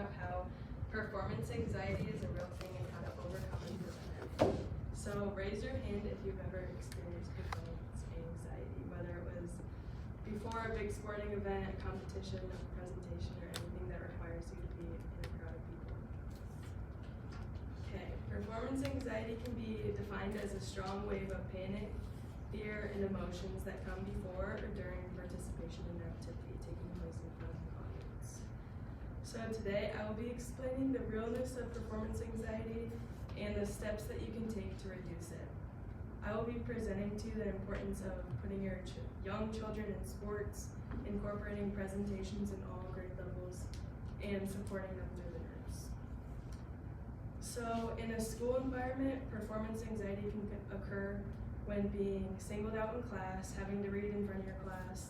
about how performance anxiety is a real thing and how to overcome and prevent it. So raise your hand if you've ever experienced performance anxiety, whether it was before a big sporting event, a competition, a presentation, or anything that requires you to be in a crowd of people. Okay, performance anxiety can be defined as a strong wave of panic, fear, and emotions that come before or during participation in an activity taking place in front of an audience. So today I will be explaining the realness of performance anxiety and the steps that you can take to reduce it. I will be presenting to you the importance of putting your young children in sports, incorporating presentations in all grade levels, and supporting them through the nerves. So in a school environment, performance anxiety can occur when being singled out in class, having to read in front of your class,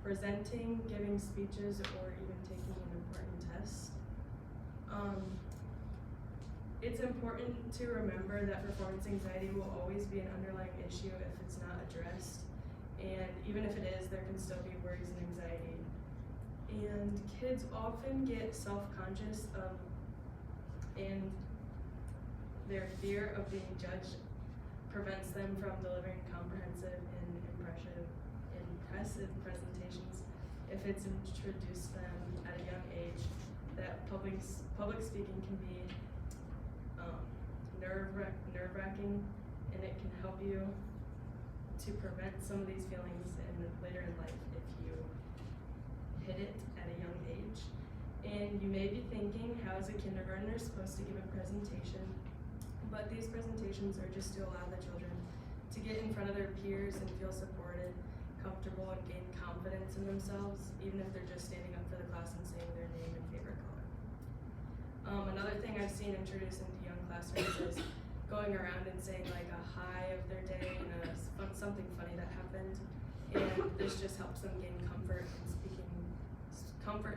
presenting, giving speeches, or even taking an important test. It's important to remember that performance anxiety will always be an underlying issue if it's not addressed. And even if it is, there can still be worries and anxiety. And kids often get self-conscious of, and their fear of being judged prevents them from delivering comprehensive and impressive presentations if it's introduced them at a young age that public speaking can be nerve-wracking, and it can help you to prevent some of these feelings later in life if you hit it at a young age. And you may be thinking, how is a kindergartner supposed to give a presentation? But these presentations are just to allow the children to get in front of their peers and feel supported, comfortable, and gain confidence in themselves, even if they're just standing up for the class and saying their name and favorite color. Another thing I've seen introduced into young classrooms is going around and saying like a high of their day and something funny that happened, and this just helps them gain comfort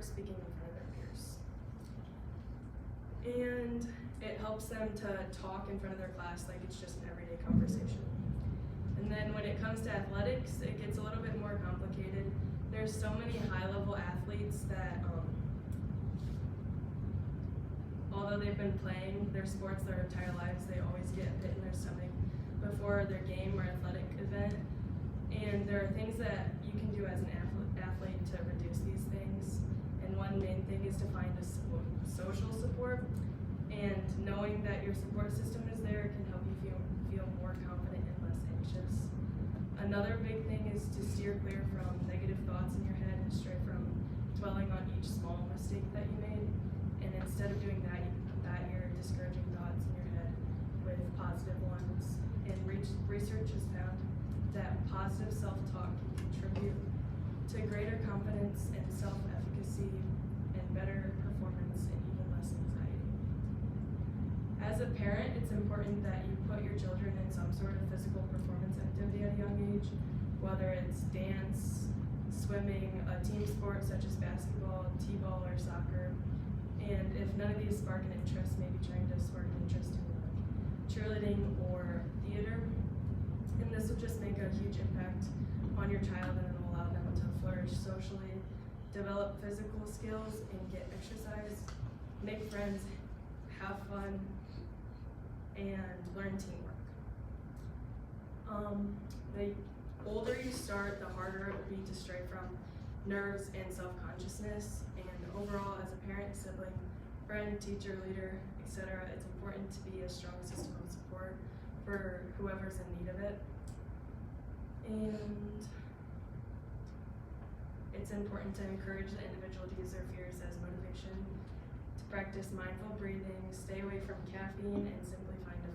speaking in front of their peers. And it helps them to talk in front of their class like it's just an everyday conversation. And then when it comes to athletics, it gets a little bit more complicated. There's so many high-level athletes that although they've been playing their sports their entire lives, they always get a pit in their stomach before their game or athletic event. And there are things that you can do as an athlete to reduce these things. And one main thing is to find a social support. And knowing that your support system is there can help you feel more confident and less anxious. Another big thing is to steer clear from negative thoughts in your head and stray from dwelling on each small mistake that you made. And instead of doing that, you can combat your discouraging thoughts in your head with positive ones. And research has found that positive self-talk can contribute to greater confidence and self-efficacy and better performance and even less anxiety. As a parent, it's important that you put your children in some sort of physical performance activity at a young age, whether it's dance, swimming, a team sport such as basketball, t-ball, or soccer. And if none of these spark an interest, maybe trying to spark an interest in cheerleading or theater. And this will just make a huge impact on your child, and it'll allow them to flourish socially, develop physical skills, and get exercise, make friends, have fun, and learn teamwork. The older you start, the harder it will be to stray from nerves and self-consciousness. And overall, as a parent, sibling, friend, teacher, leader, etc., it's important to be a strong system of support for whoever's in need of it. And it's important to encourage the individual to use their fears as motivation, to practice mindful breathing, stay away from caffeine, and simply find a